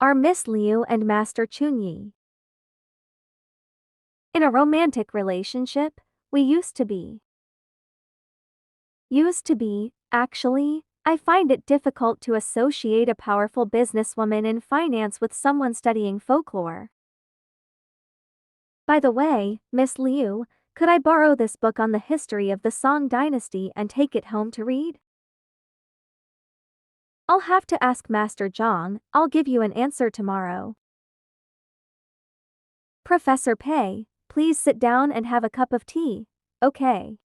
Are Miss Liu and Master Chunyi in a romantic relationship? We used to be. Actually, I find it difficult to associate a powerful businesswoman in finance with someone studying folklore. By the way, Miss Liu, could I borrow this book on the history of the Song dynasty and take it home to read? I'll have to ask Master Zhang. I'll give you an answer tomorrow. Professor Pei, please sit down and have a cup of tea. Okay.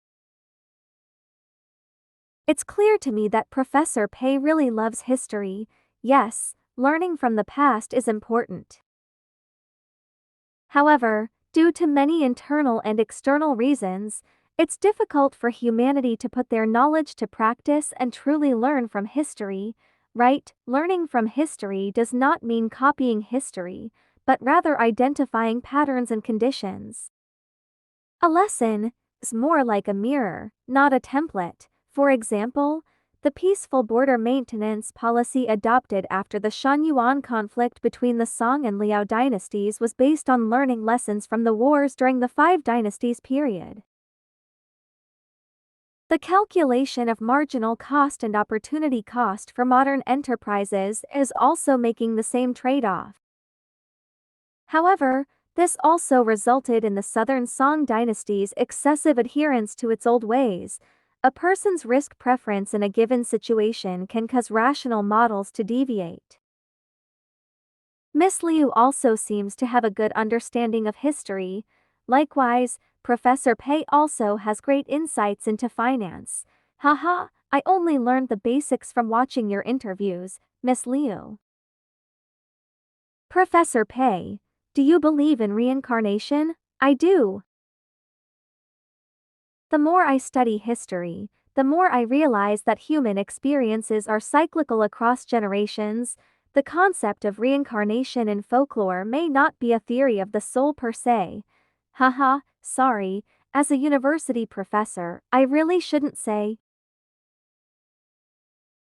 It's clear to me that Professor Pei really loves history. Yes, learning from the past is important. However, due to many internal and external reasons, it's difficult for humanity to put their knowledge to practice and truly learn from history, right? Learning from history does not mean copying history, but rather identifying patterns and conditions. A lesson is more like a mirror, not a template. For example, the peaceful border maintenance policy adopted after the Shan-Yuan conflict between the Song and Liao dynasties was based on learning lessons from the wars during the Five Dynasties period. The calculation of marginal cost and opportunity cost for modern enterprises is also making the same trade-off. However, this also resulted in the Southern Song dynasty's excessive adherence to its old ways. A person's risk preference in a given situation can cause rational models to deviate. Miss Liu also seems to have a good understanding of history. Likewise, Professor Pei also has great insights into finance. Haha, I only learned the basics from watching your interviews, Miss Liu. Professor Pei, do you believe in reincarnation? I do. The more I study history, the more I realize that human experiences are cyclical across generations. The concept of reincarnation in folklore may not be a theory of the soul per se. Haha, sorry, as a university professor, I really shouldn't say.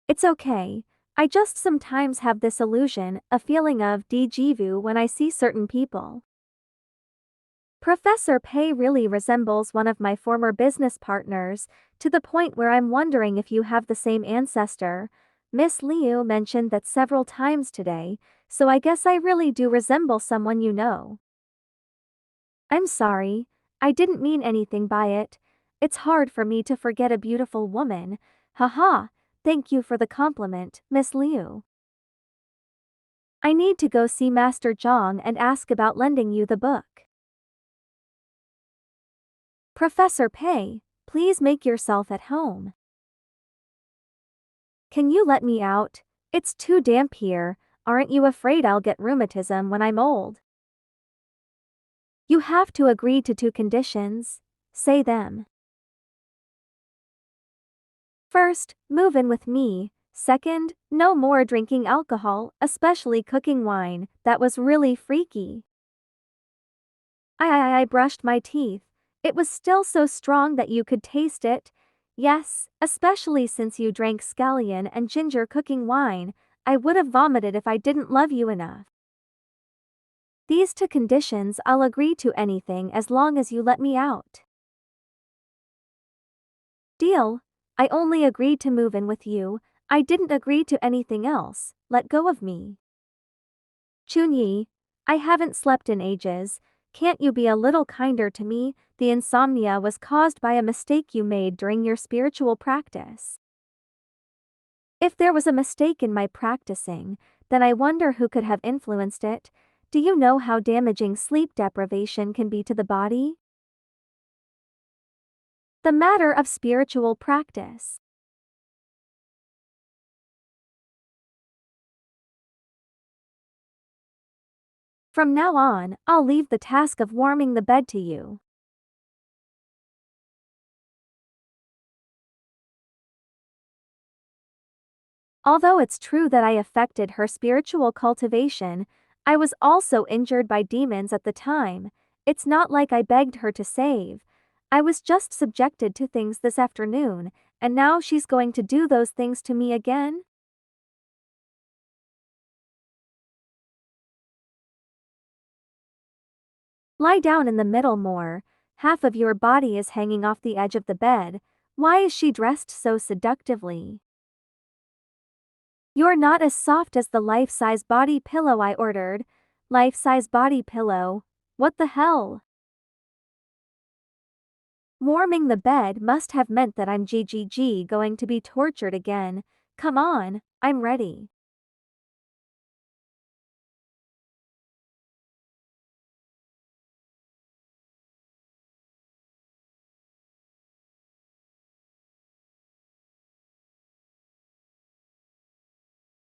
It's okay, I just sometimes have this illusion, a feeling of déjà vu when I see certain people. Professor Pei really resembles one of my former business partners, to the point where I'm wondering if you have the same ancestor. Miss Liu mentioned that several times today, so I guess I really do resemble someone you know. I'm sorry, I didn't mean anything by it. It's hard for me to forget a beautiful woman. Haha, thank you for the compliment, Miss Liu. I need to go see Master Zhang and ask about lending you the book. Professor Pei, please make yourself at home. Can you let me out? It's too damp here. Aren't you afraid I'll get rheumatism when I'm old? You have to agree to 2 conditions. Say them. First, move in with me. Second, no more drinking alcohol, especially cooking wine. That was really freaky. I brushed my teeth. It was still so strong that you could taste it. Yes, especially since you drank scallion and ginger cooking wine. I would have vomited if I didn't love you enough. These 2 conditions, I'll agree to anything as long as you let me out. Deal. I only agreed to move in with you. I didn't agree to anything else. Let go of me. Chunyi, I haven't slept in ages. Can't you be a little kinder to me? The insomnia was caused by a mistake you made during your spiritual practice. If there was a mistake in my practicing, then I wonder who could have influenced it. Do you know how damaging sleep deprivation can be to the body? The matter of spiritual practice. From now on, I'll leave the task of warming the bed to you. Although it's true that I affected her spiritual cultivation, I was also injured by demons at the time. It's not like I begged her to save. I was just subjected to things this afternoon, and now she's going to do those things to me again? Lie down in the middle more. Half of your body is hanging off the edge of the bed. Why is she dressed so seductively? You're not as soft as the life-size body pillow I ordered. Life-size body pillow? What the hell? Warming the bed must have meant that I'm GGG going to be tortured again. Come on, I'm ready.